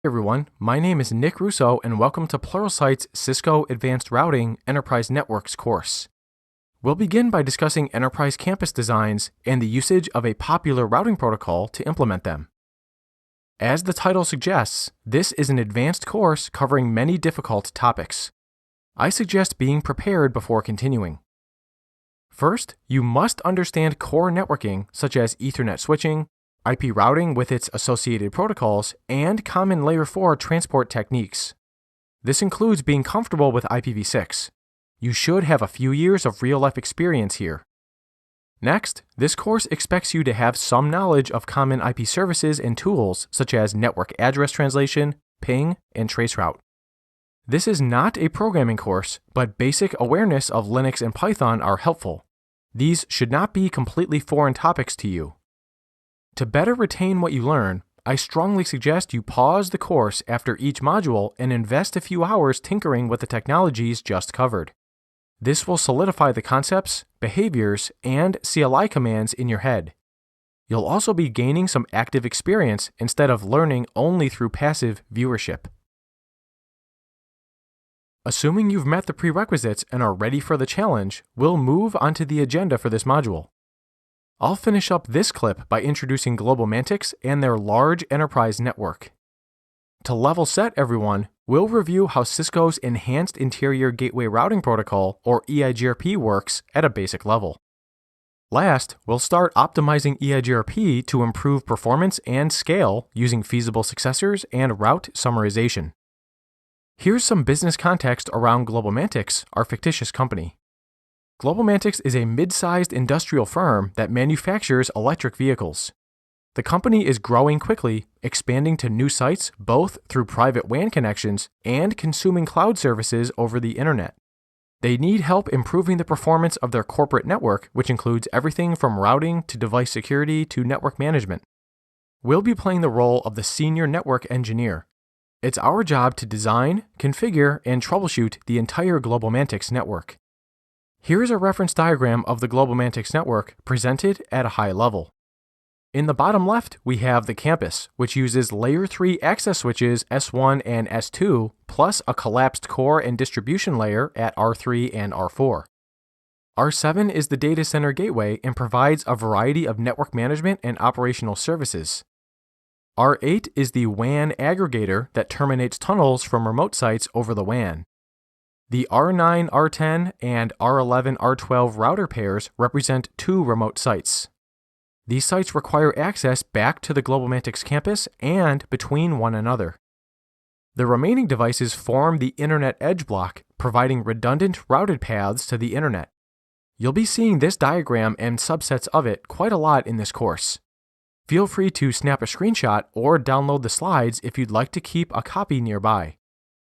Hey everyone, my name is Nick Russo and welcome to Pluralsight's Cisco Advanced Routing Enterprise Networks course. We'll begin by discussing enterprise campus designs and the usage of a popular routing protocol to implement them. As the title suggests, this is an advanced course covering many difficult topics. I suggest being prepared before continuing. First, you must understand core networking such as Ethernet switching, IP routing with its associated protocols, and common Layer 4 transport techniques. This includes being comfortable with IPv6. You should have a few years of real-life experience here. Next, this course expects you to have some knowledge of common IP services and tools such as network address translation, ping, and traceroute. This is not a programming course, but basic awareness of Linux and Python are helpful. These should not be completely foreign topics to you. To better retain what you learn, I strongly suggest you pause the course after each module and invest a few hours tinkering with the technologies just covered. This will solidify the concepts, behaviors, and CLI commands in your head. You'll also be gaining some active experience instead of learning only through passive viewership. Assuming you've met the prerequisites and are ready for the challenge, we'll move onto the agenda for this module. I'll finish up this clip by introducing GlobalMantics and their large enterprise network. To level set everyone, we'll review how Cisco's Enhanced Interior Gateway Routing Protocol, or EIGRP, works at a basic level. Last, we'll start optimizing EIGRP to improve performance and scale using feasible successors and route summarization. Here's some business context around GlobalMantics, our fictitious company. GlobalMantics is a mid-sized industrial firm that manufactures electric vehicles. The company is growing quickly, expanding to new sites both through private WAN connections and consuming cloud services over the internet. They need help improving the performance of their corporate network, which includes everything from routing to device security to network management. We'll be playing the role of the senior network engineer. It's our job to design, configure, and troubleshoot the entire GlobalMantics network. Here is a reference diagram of the GlobalMantics network presented at a high level. In the bottom left, we have the campus, which uses Layer 3 access switches S1 and S2, plus a collapsed core and distribution layer at R3 and R4. R7 is the data center gateway and provides a variety of network management and operational services. R8 is the WAN aggregator that terminates tunnels from remote sites over the WAN. The R9, R10, and R11, R12 router pairs represent two remote sites. These sites require access back to the GlobalMantics campus and between one another. The remaining devices form the Internet Edge block, providing redundant routed paths to the Internet. You'll be seeing this diagram and subsets of it quite a lot in this course. Feel free to snap a screenshot or download the slides if you'd like to keep a copy nearby.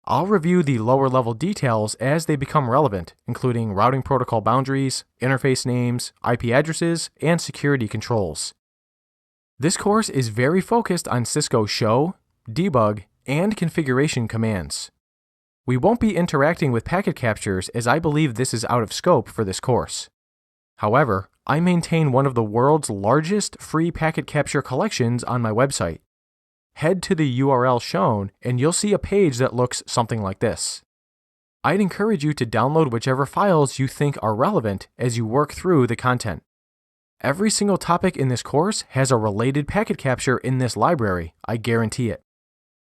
I'll review the lower-level details as they become relevant, including routing protocol boundaries, interface names, IP addresses, and security controls. This course is very focused on Cisco show, debug, and configuration commands. We won't be interacting with packet captures as I believe this is out of scope for this course. However, I maintain one of the world's largest free packet capture collections on my website. Head to the URL shown and you'll see a page that looks something like this. I'd encourage you to download whichever files you think are relevant as you work through the content. Every single topic in this course has a related packet capture in this library, I guarantee it.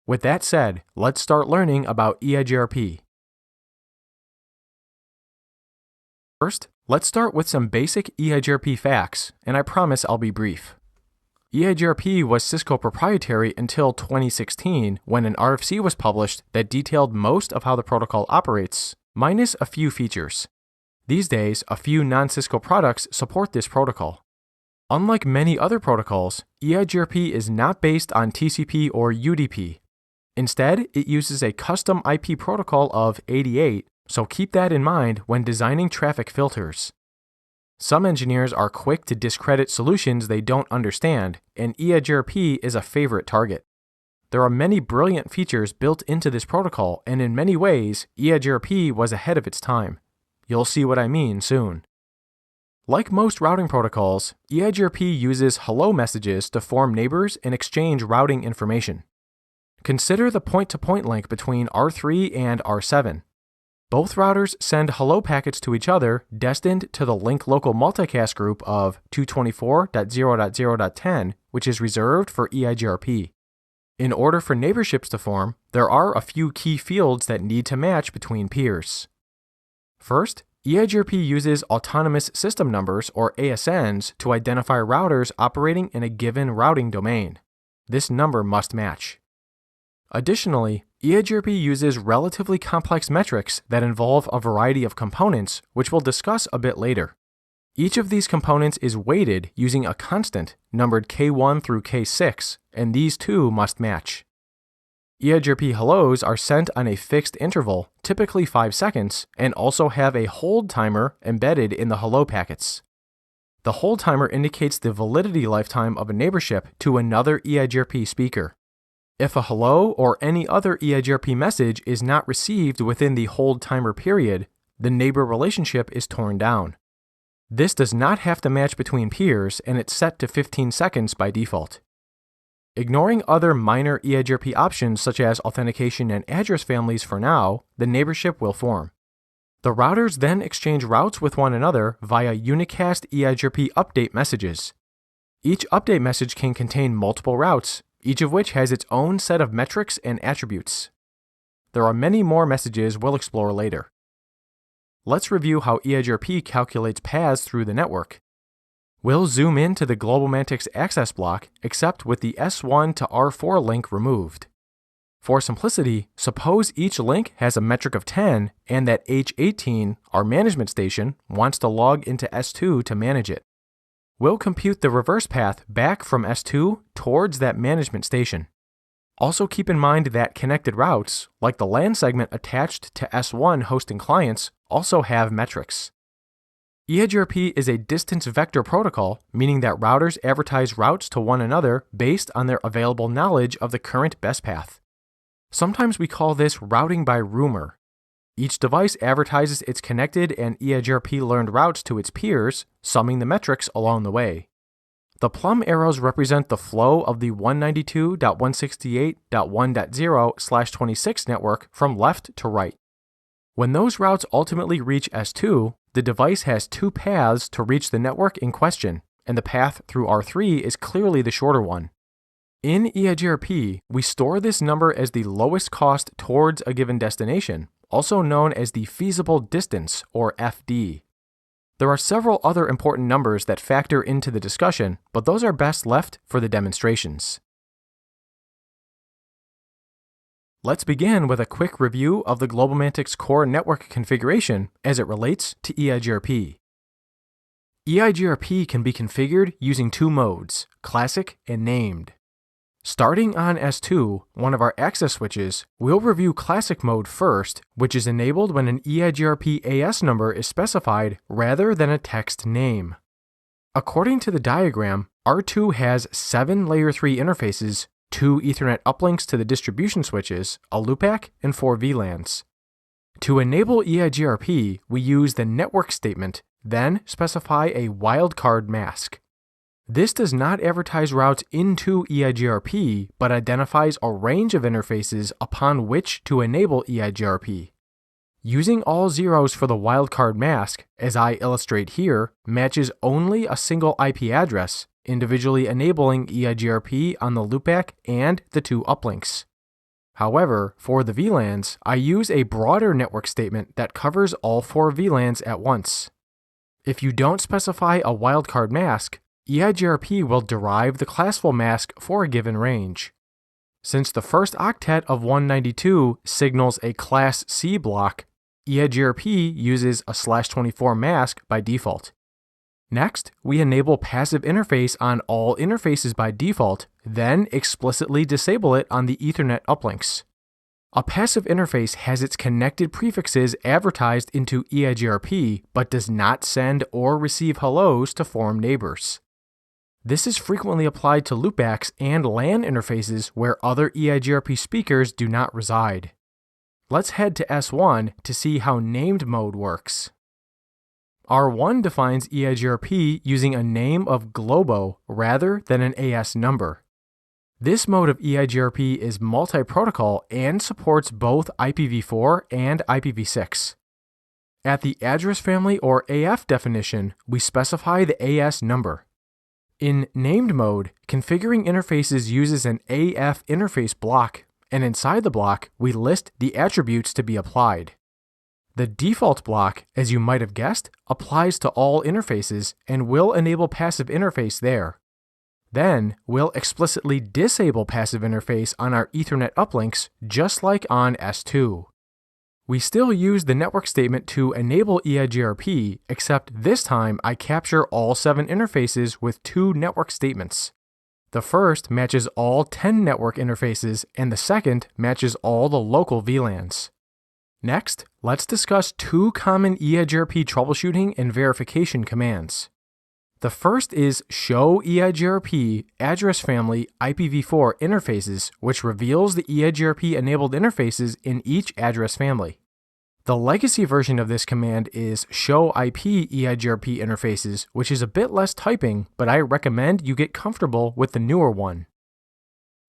With that said, let's start learning about EIGRP. First, let's start with some basic EIGRP facts, and I promise I'll be brief. EIGRP was Cisco proprietary until 2016 when an RFC was published that detailed most of how the protocol operates, minus a few features. These days, a few non-Cisco products support this protocol. Unlike many other protocols, EIGRP is not based on TCP or UDP. Instead, it uses a custom IP protocol of 88, so keep that in mind when designing traffic filters. Some engineers are quick to discredit solutions they don't understand, and EIGRP is a favorite target. There are many brilliant features built into this protocol, and in many ways, EIGRP was ahead of its time. You'll see what I mean soon. Like most routing protocols, EIGRP uses hello messages to form neighbors and exchange routing information. Consider the point-to-point link between R3 and R7. Both routers send hello packets to each other destined to the link local multicast group of 224.0.0.10, which is reserved for EIGRP. In order for neighborships to form, there are a few key fields that need to match between peers. First, EIGRP uses autonomous system numbers, or ASNs, to identify routers operating in a given routing domain. This number must match. Additionally, EIGRP uses relatively complex metrics that involve a variety of components, which we'll discuss a bit later. Each of these components is weighted using a constant numbered K1 through K6, and these two must match. EIGRP hellos are sent on a fixed interval, typically 5 seconds, and also have a hold timer embedded in the hello packets. The hold timer indicates the validity lifetime of a neighborship to another EIGRP speaker. If a hello or any other EIGRP message is not received within the hold timer period, the neighbor relationship is torn down. This does not have to match between peers, and it's set to 15 seconds by default. Ignoring other minor EIGRP options such as authentication and address families for now, the neighborship will form. The routers then exchange routes with one another via unicast EIGRP update messages. Each update message can contain multiple routes, each of which has its own set of metrics and attributes. There are many more messages we'll explore later. Let's review how EIGRP calculates paths through the network. We'll zoom into the GlobalMantic's access block, except with the S1 to R4 link removed. For simplicity, suppose each link has a metric of 10 and that H18, our management station, wants to log into S2 to manage it. We'll compute the reverse path back from S2 towards that management station. Also keep in mind that connected routes, like the LAN segment attached to S1 hosting clients, also have metrics. EIGRP is a distance vector protocol, meaning that routers advertise routes to one another based on their available knowledge of the current best path. Sometimes we call this routing by rumor. Each device advertises its connected and EIGRP learned routes to its peers, summing the metrics along the way. The plum arrows represent the flow of the 192.168.1.0/26 network from left to right. When those routes ultimately reach S2, the device has two paths to reach the network in question, and the path through R3 is clearly the shorter one. In EIGRP, we store this number as the lowest cost towards a given destination, also known as the feasible distance, or FD. There are several other important numbers that factor into the discussion, but those are best left for the demonstrations. Let's begin with a quick review of the GlobalMantic's core network configuration as it relates to EIGRP. EIGRP can be configured using two modes, classic and named. Starting on S2, one of our access switches, we'll review classic mode first, which is enabled when an EIGRP AS number is specified rather than a text name. According to the diagram, R2 has 7 layer 3 interfaces, 2 Ethernet uplinks to the distribution switches, a loopback, and 4 VLANs. To enable EIGRP, we use the network statement, then specify a wildcard mask. This does not advertise routes into EIGRP, but identifies a range of interfaces upon which to enable EIGRP. Using all zeros for the wildcard mask, as I illustrate here, matches only a single IP address, individually enabling EIGRP on the loopback and the 2 uplinks. However, for the VLANs, I use a broader network statement that covers all 4 VLANs at once. If you don't specify a wildcard mask, EIGRP will derive the classful mask for a given range. Since the first octet of 192 signals a Class C block, EIGRP uses a /24 mask by default. Next, we enable passive interface on all interfaces by default, then explicitly disable it on the Ethernet uplinks. A passive interface has its connected prefixes advertised into EIGRP, but does not send or receive hellos to form neighbors. This is frequently applied to loopbacks and LAN interfaces where other EIGRP speakers do not reside. Let's head to S1 to see how named mode works. R1 defines EIGRP using a name of Globo rather than an AS number. This mode of EIGRP is multi-protocol and supports both IPv4 and IPv6. At the address family or AF definition, we specify the AS number. In named mode, configuring interfaces uses an AF interface block, and inside the block, we list the attributes to be applied. The default block, as you might have guessed, applies to all interfaces and will enable passive interface there. Then, we'll explicitly disable passive interface on our Ethernet uplinks, just like on S2. We still use the network statement to enable EIGRP, except this time I capture all 7 interfaces with 2 network statements. The first matches all 10 network interfaces, and the second matches all the local VLANs. Next, let's discuss 2 common EIGRP troubleshooting and verification commands. The first is show EIGRP address family IPv4 interfaces, which reveals the EIGRP enabled interfaces in each address family. The legacy version of this command is show IP EIGRP interfaces, which is a bit less typing, but I recommend you get comfortable with the newer one.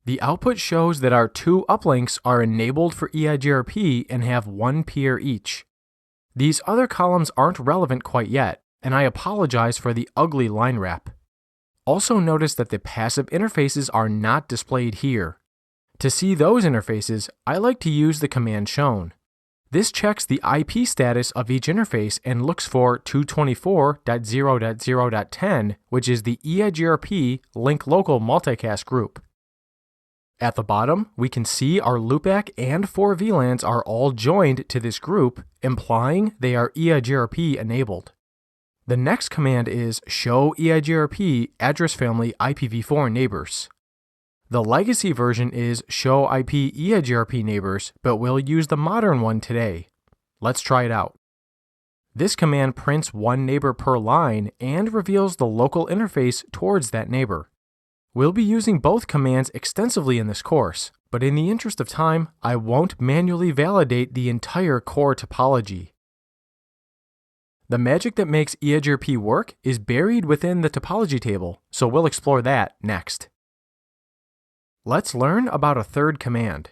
The output shows that our 2 uplinks are enabled for EIGRP and have 1 peer each. These other columns aren't relevant quite yet, and I apologize for the ugly line wrap. Also notice that the passive interfaces are not displayed here. To see those interfaces, I like to use the command shown. This checks the IP status of each interface and looks for 224.0.0.10, which is the EIGRP link local multicast group. At the bottom, we can see our loopback and 4 VLANs are all joined to this group, implying they are EIGRP enabled. The next command is show EIGRP address family IPv4 neighbors. The legacy version is show IP EIGRP neighbors, but we'll use the modern one today. Let's try it out. This command prints 1 neighbor per line and reveals the local interface towards that neighbor. We'll be using both commands extensively in this course, but in the interest of time, I won't manually validate the entire core topology. The magic that makes EIGRP work is buried within the topology table, so we'll explore that next. Let's learn about a third command.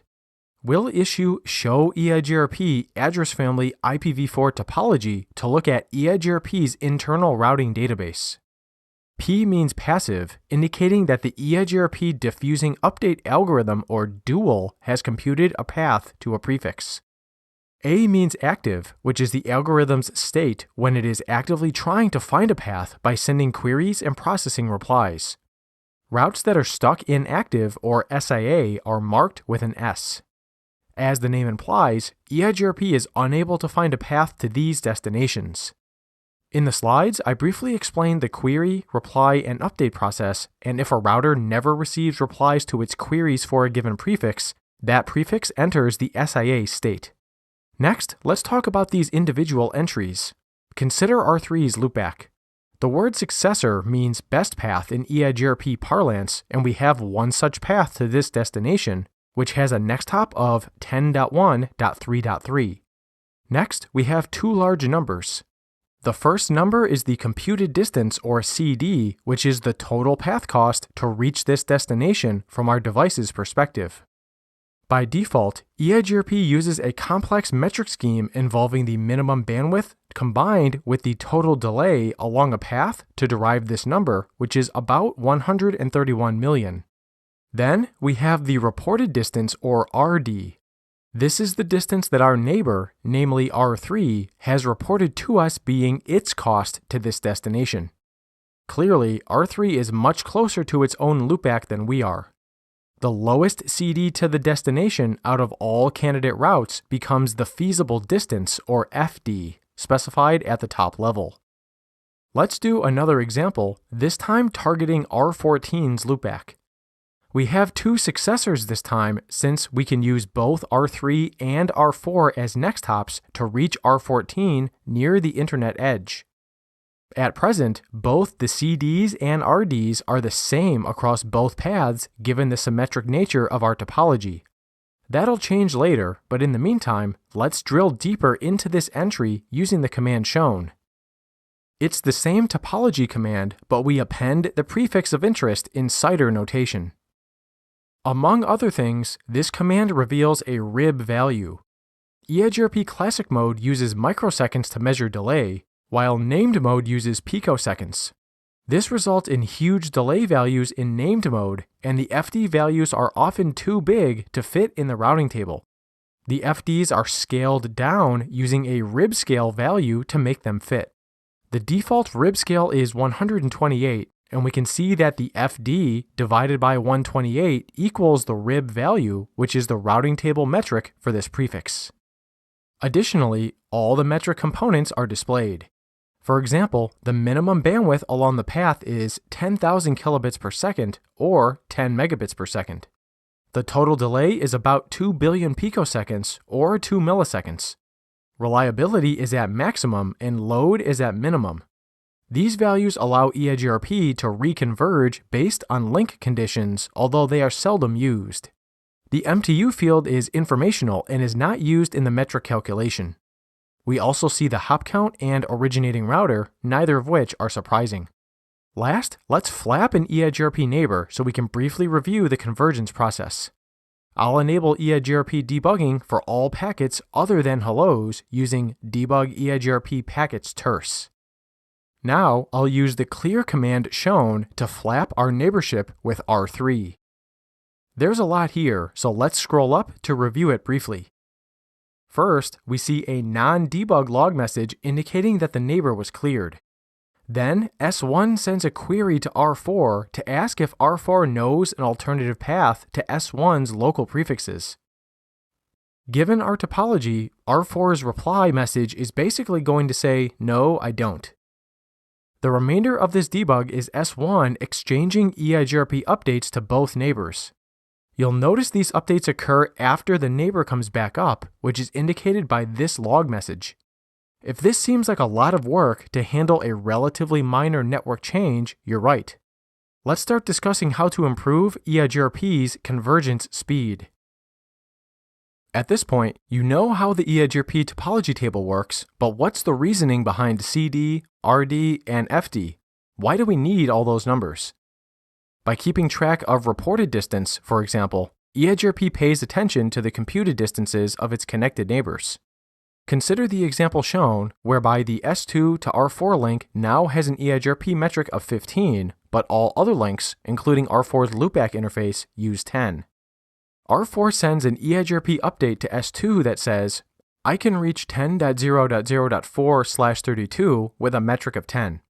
We'll issue show EIGRP address family IPv4 topology to look at EIGRP's internal routing database. P means passive, indicating that the EIGRP diffusing update algorithm or dual has computed a path to a prefix. A means active, which is the algorithm's state when it is actively trying to find a path by sending queries and processing replies. Routes that are stuck inactive or SIA are marked with an S. As the name implies, EIGRP is unable to find a path to these destinations. In the slides, I briefly explained the query, reply, and update process, and if a router never receives replies to its queries for a given prefix, that prefix enters the SIA state. Next, let's talk about these individual entries. Consider R3's loopback. The word successor means best path in EIGRP parlance, and we have one such path to this destination, which has a next hop of 10.1.3.3. Next, we have 2 large numbers. The first number is the computed distance, or CD, which is the total path cost to reach this destination from our device's perspective. By default, EIGRP uses a complex metric scheme involving the minimum bandwidth combined with the total delay along a path to derive this number, which is about 131 million. Then we have the reported distance, or RD. This is the distance that our neighbor, namely R3, has reported to us being its cost to this destination. Clearly, R3 is much closer to its own loopback than we are. The lowest CD to the destination out of all candidate routes becomes the feasible distance, or FD, specified at the top level. Let's do another example, this time targeting R14's loopback. We have 2 successors this time since we can use both R3 and R4 as next hops to reach R14 near the internet edge. At present, both the CDs and RDs are the same across both paths given the symmetric nature of our topology. That'll change later, but in the meantime, let's drill deeper into this entry using the command shown. It's the same topology command, but we append the prefix of interest in CIDR notation. Among other things, this command reveals a rib value. EIGRP Classic mode uses microseconds to measure delay, while named mode uses picoseconds. This results in huge delay values in named mode, and the FD values are often too big to fit in the routing table. The FDs are scaled down using a rib scale value to make them fit. The default rib scale is 128, and we can see that the FD divided by 128 equals the rib value, which is the routing table metric for this prefix. Additionally, all the metric components are displayed. For example, the minimum bandwidth along the path is 10,000 kilobits per second or 10 megabits per second. The total delay is about 2 billion picoseconds or 2 milliseconds. Reliability is at maximum and load is at minimum. These values allow EIGRP to reconverge based on link conditions, although they are seldom used. The MTU field is informational and is not used in the metric calculation. We also see the hop count and originating router, neither of which are surprising. Last, let's flap an EIGRP neighbor so we can briefly review the convergence process. I'll enable EIGRP debugging for all packets other than hellos using debug EIGRP packets terse. Now, I'll use the clear command shown to flap our neighborship with R3. There's a lot here, so let's scroll up to review it briefly. First, we see a non-debug log message indicating that the neighbor was cleared. Then, S1 sends a query to R4 to ask if R4 knows an alternative path to S1's local prefixes. Given our topology, R4's reply message is basically going to say, "No, I don't." The remainder of this debug is S1 exchanging EIGRP updates to both neighbors. You'll notice these updates occur after the neighbor comes back up, which is indicated by this log message. If this seems like a lot of work to handle a relatively minor network change, you're right. Let's start discussing how to improve EIGRP's convergence speed. At this point, you know how the EIGRP topology table works, but what's the reasoning behind CD, RD, and FD? Why do we need all those numbers? By keeping track of reported distance, for example, EIGRP pays attention to the computed distances of its connected neighbors. Consider the example shown, whereby the S2 to R4 link now has an EIGRP metric of 15, but all other links, including R4's loopback interface, use 10. R4 sends an EIGRP update to S2 that says, "I can reach 10.0.0.4/32 with a metric of 10.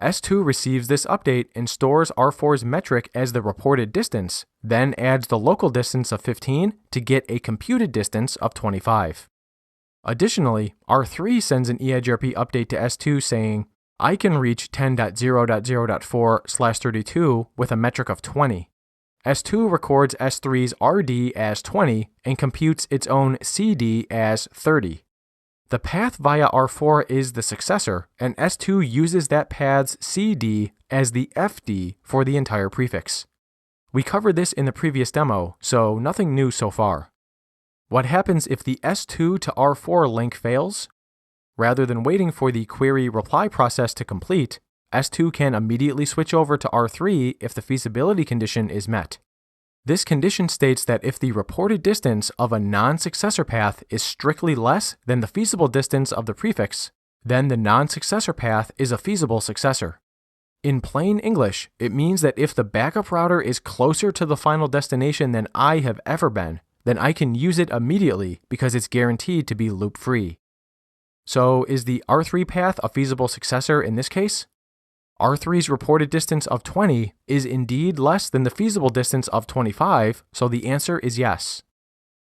S2 receives this update and stores R4's metric as the reported distance, then adds the local distance of 15 to get a computed distance of 25. Additionally, R3 sends an EIGRP update to S2 saying, "I can reach 10.0.0.4/32 with a metric of 20. S2 records S3's RD as 20 and computes its own CD as 30. The path via R4 is the successor, and S2 uses that path's CD as the FD for the entire prefix. We covered this in the previous demo, so nothing new so far. What happens if the S2 to R4 link fails? Rather than waiting for the query reply process to complete, S2 can immediately switch over to R3 if the feasibility condition is met. This condition states that if the reported distance of a non-successor path is strictly less than the feasible distance of the prefix, then the non-successor path is a feasible successor. In plain English, it means that if the backup router is closer to the final destination than I have ever been, then I can use it immediately because it's guaranteed to be loop-free. So is the R3 path a feasible successor in this case? R3's reported distance of 20 is indeed less than the feasible distance of 25, so the answer is yes.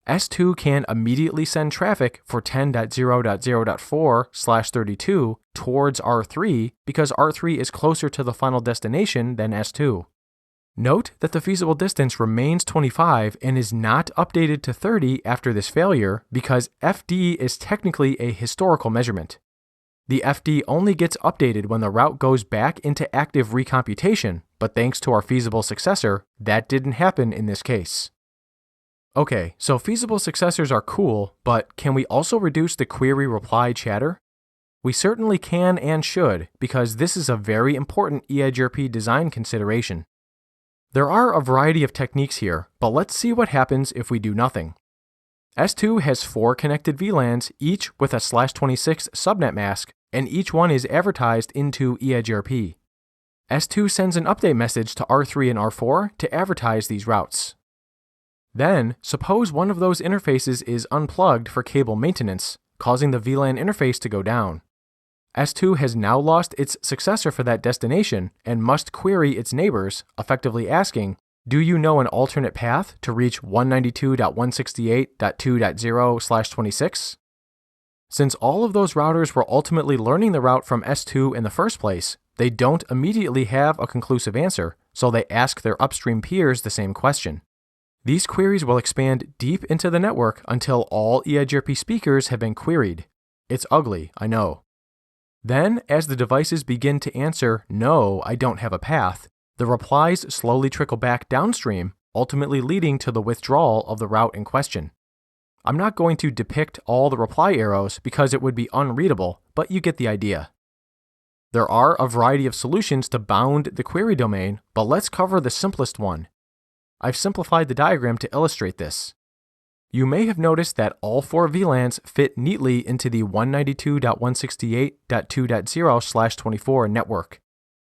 S2 can immediately send traffic for 10.0.0.4/32 towards R3 because R3 is closer to the final destination than S2. Note that the feasible distance remains 25 and is not updated to 30 after this failure because FD is technically a historical measurement. The FD only gets updated when the route goes back into active recomputation, but thanks to our feasible successor, that didn't happen in this case. Okay, so feasible successors are cool, but can we also reduce the query reply chatter? We certainly can and should, because this is a very important EIGRP design consideration. There are a variety of techniques here, but let's see what happens if we do nothing. S2 has 4 connected VLANs, each with a /26 subnet mask, and each one is advertised into EIGRP. S2 sends an update message to R3 and R4 to advertise these routes. Then, suppose one of those interfaces is unplugged for cable maintenance, causing the VLAN interface to go down. S2 has now lost its successor for that destination and must query its neighbors, effectively asking, do you know an alternate path to reach 192.168.2.0/26? Since all of those routers were ultimately learning the route from S2 in the first place, they don't immediately have a conclusive answer, so they ask their upstream peers the same question. These queries will expand deep into the network until all EIGRP speakers have been queried. It's ugly, I know. Then, as the devices begin to answer, no, I don't have a path, the replies slowly trickle back downstream, ultimately leading to the withdrawal of the route in question. I'm not going to depict all the reply arrows because it would be unreadable, but you get the idea. There are a variety of solutions to bound the query domain, but let's cover the simplest one. I've simplified the diagram to illustrate this. You may have noticed that all 4 VLANs fit neatly into the 192.168.2.0/24 network.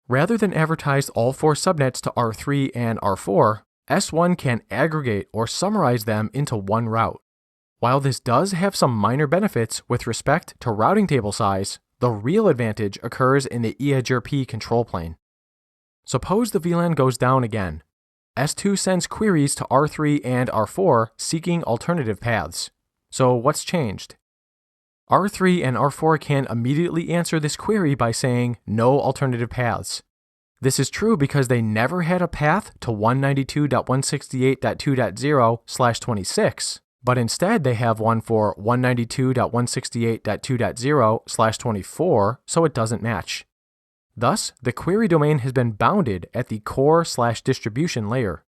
Rather than advertise all 4 subnets to R3 and R4, S1 can aggregate or summarize them into one route. While this does have some minor benefits with respect to routing table size, the real advantage occurs in the EIGRP control plane. Suppose the VLAN goes down again. S2 sends queries to R3 and R4 seeking alternative paths. So what's changed? R3 and R4 can immediately answer this query by saying no alternative paths. This is true because they never had a path to 192.168.2.0/26, but instead they have one for 192.168.2.0/24, so it doesn't match. Thus, the query domain has been bounded at the core/distribution layer.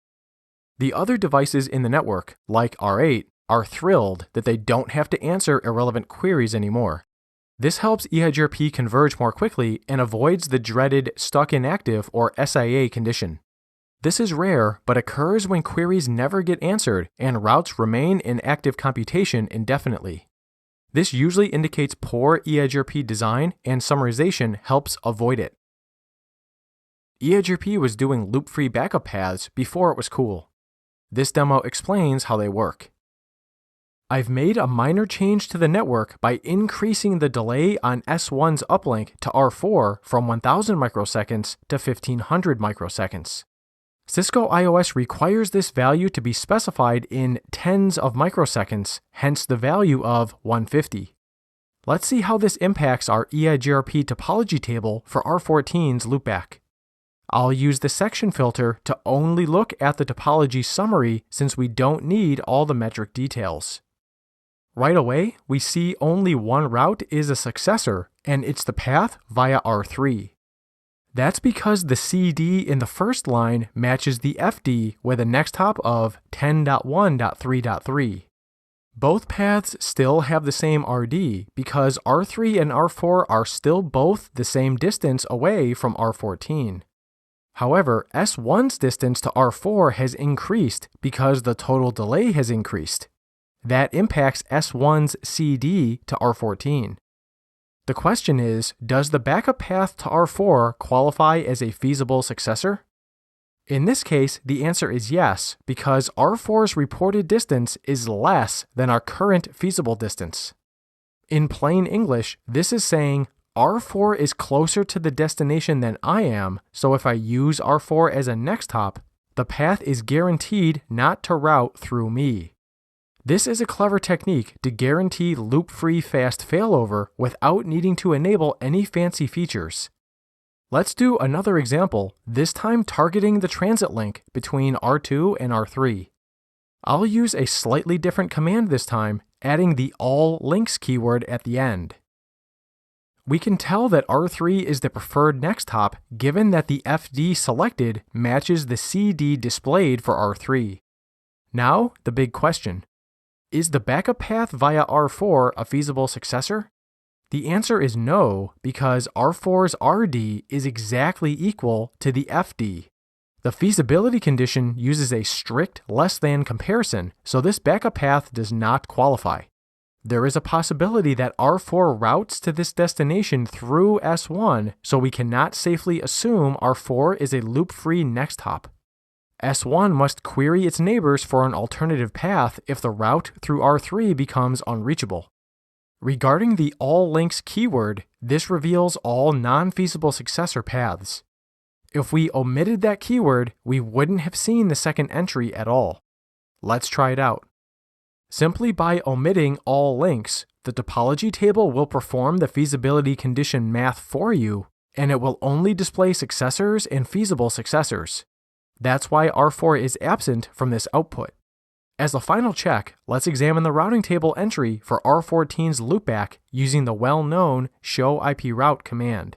The other devices in the network, like R8, are thrilled that they don't have to answer irrelevant queries anymore. This helps EIGRP converge more quickly and avoids the dreaded stuck inactive or SIA condition. This is rare, but occurs when queries never get answered and routes remain in active computation indefinitely. This usually indicates poor EIGRP design, and summarization helps avoid it. EIGRP was doing loop-free backup paths before it was cool. This demo explains how they work. I've made a minor change to the network by increasing the delay on S1's uplink to R4 from 1000 microseconds to 1500 microseconds. Cisco IOS requires this value to be specified in tens of microseconds, hence the value of 150. Let's see how this impacts our EIGRP topology table for R14's loopback. I'll use the section filter to only look at the topology summary since we don't need all the metric details. Right away, we see only one route is a successor, and it's the path via R3. That's because the CD in the first line matches the FD with a next hop of 10.1.3.3. Both paths still have the same RD because R3 and R4 are still both the same distance away from R14. However, S1's distance to R4 has increased because the total delay has increased. That impacts S1's CD to R14. The question is, does the backup path to R4 qualify as a feasible successor? In this case, the answer is yes, because R4's reported distance is less than our current feasible distance. In plain English, this is saying R4 is closer to the destination than I am, so if I use R4 as a next hop, the path is guaranteed not to route through me. This is a clever technique to guarantee loop-free fast failover without needing to enable any fancy features. Let's do another example, this time targeting the transit link between R2 and R3. I'll use a slightly different command this time, adding the all links keyword at the end. We can tell that R3 is the preferred next hop given that the FD selected matches the CD displayed for R3. Now, the big question. Is the backup path via R4 a feasible successor? The answer is no, because R4's RD is exactly equal to the FD. The feasibility condition uses a strict less than comparison, so this backup path does not qualify. There is a possibility that R4 routes to this destination through S1, so we cannot safely assume R4 is a loop-free next hop. S1 must query its neighbors for an alternative path if the route through R3 becomes unreachable. Regarding the all links keyword, this reveals all non-feasible successor paths. If we omitted that keyword, we wouldn't have seen the second entry at all. Let's try it out. Simply by omitting all links, the topology table will perform the feasibility condition math for you, and it will only display successors and feasible successors. That's why R4 is absent from this output. As a final check, let's examine the routing table entry for R14's loopback using the well-known showIPRoute command.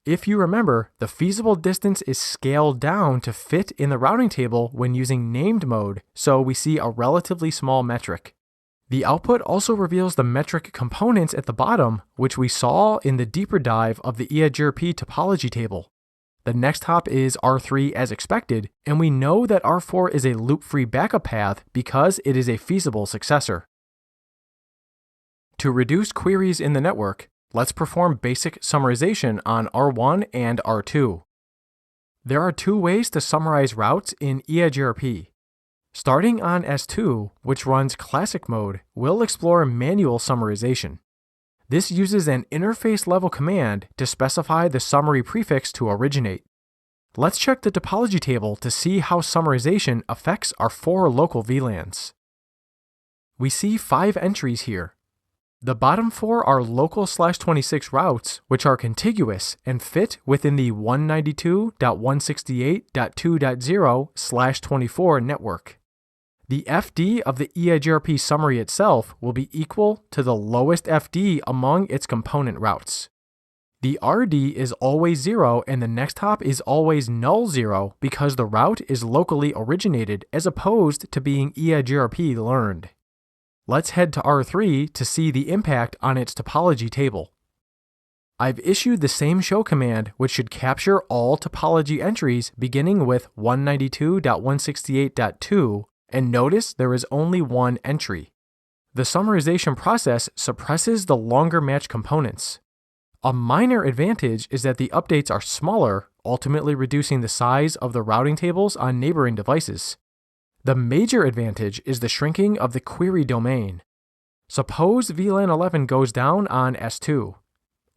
If you remember, the feasible distance is scaled down to fit in the routing table when using named mode, so we see a relatively small metric. The output also reveals the metric components at the bottom, which we saw in the deeper dive of the EIGRP topology table. The next hop is R3 as expected, and we know that R4 is a loop-free backup path because it is a feasible successor. To reduce queries in the network, let's perform basic summarization on R1 and R2. There are two ways to summarize routes in EIGRP. Starting on S2, which runs classic mode, we'll explore manual summarization. This uses an interface-level command to specify the summary prefix to originate. Let's check the topology table to see how summarization affects our 4 local VLANs. We see 5 entries here. The bottom 4 are local/26 routes, which are contiguous and fit within the 192.168.2.0/24 network. The FD of the EIGRP summary itself will be equal to the lowest FD among its component routes. The RD is always 0 and the next hop is always null 0 because the route is locally originated as opposed to being EIGRP learned. Let's head to R3 to see the impact on its topology table. I've issued the same show command which should capture all topology entries beginning with 192.168.2, and notice there is only one entry. The summarization process suppresses the longer match components. A minor advantage is that the updates are smaller, ultimately reducing the size of the routing tables on neighboring devices. The major advantage is the shrinking of the query domain. Suppose VLAN 11 goes down on S2.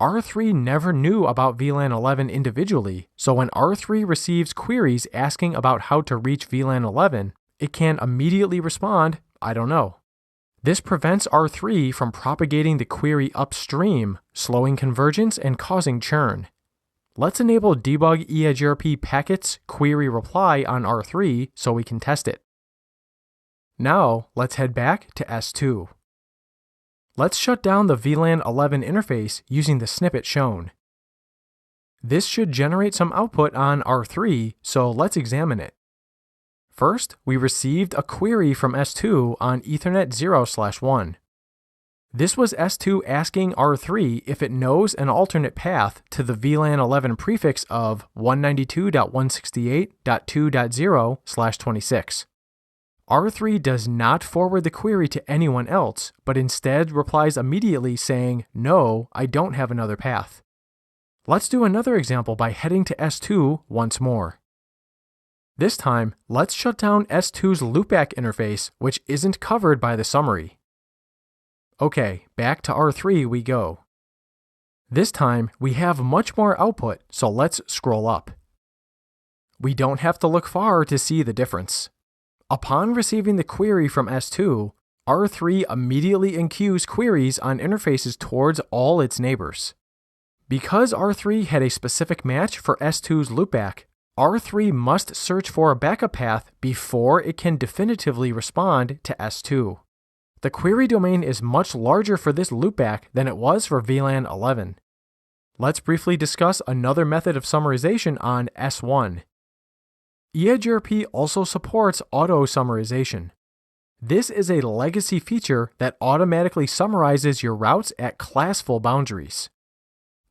R3 never knew about VLAN 11 individually, so when R3 receives queries asking about how to reach VLAN 11, it can immediately respond, I don't know. This prevents R3 from propagating the query upstream, slowing convergence and causing churn. Let's enable debug EIGRP packets query reply on R3 so we can test it. Now, let's head back to S2. Let's shut down the VLAN 11 interface using the snippet shown. This should generate some output on R3, so let's examine it. First, we received a query from S2 on Ethernet 0/1. This was S2 asking R3 if it knows an alternate path to the VLAN 11 prefix of 192.168.2.0/26. R3 does not forward the query to anyone else, but instead replies immediately saying, no, I don't have another path. Let's do another example by heading to S2 once more. This time, let's shut down S2's loopback interface, which isn't covered by the summary. Okay, back to R3 we go. This time, we have much more output, so let's scroll up. We don't have to look far to see the difference. Upon receiving the query from S2, R3 immediately enqueues queries on interfaces towards all its neighbors. Because R3 had a specific match for S2's loopback, R3 must search for a backup path before it can definitively respond to S2. The query domain is much larger for this loopback than it was for VLAN 11. Let's briefly discuss another method of summarization on S1. EIGRP also supports auto-summarization. This is a legacy feature that automatically summarizes your routes at classful boundaries.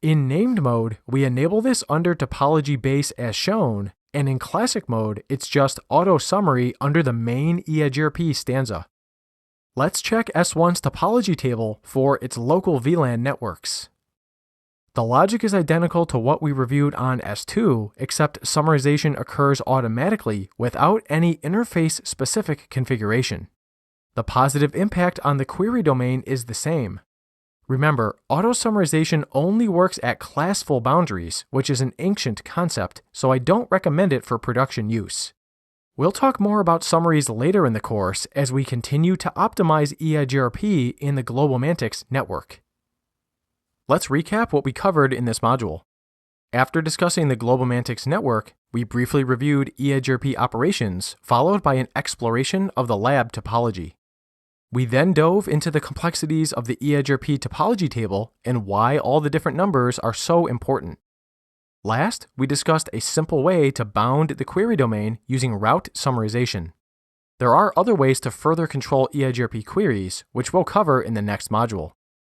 In named mode, we enable this under topology base as shown, and in classic mode, it's just auto summary under the main EIGRP stanza. Let's check S1's topology table for its local VLAN networks. The logic is identical to what we reviewed on S2, except summarization occurs automatically without any interface-specific configuration. The positive impact on the query domain is the same. Remember, auto-summarization only works at classful boundaries, which is an ancient concept, so I don't recommend it for production use. We'll talk more about summaries later in the course as we continue to optimize EIGRP in the GlobalMantics network. Let's recap what we covered in this module. After discussing the GlobalMantics network, we briefly reviewed EIGRP operations, followed by an exploration of the lab topology. We then dove into the complexities of the EIGRP topology table and why all the different numbers are so important. Last, we discussed a simple way to bound the query domain using route summarization. There are other ways to further control EIGRP queries, which we'll cover in the next module.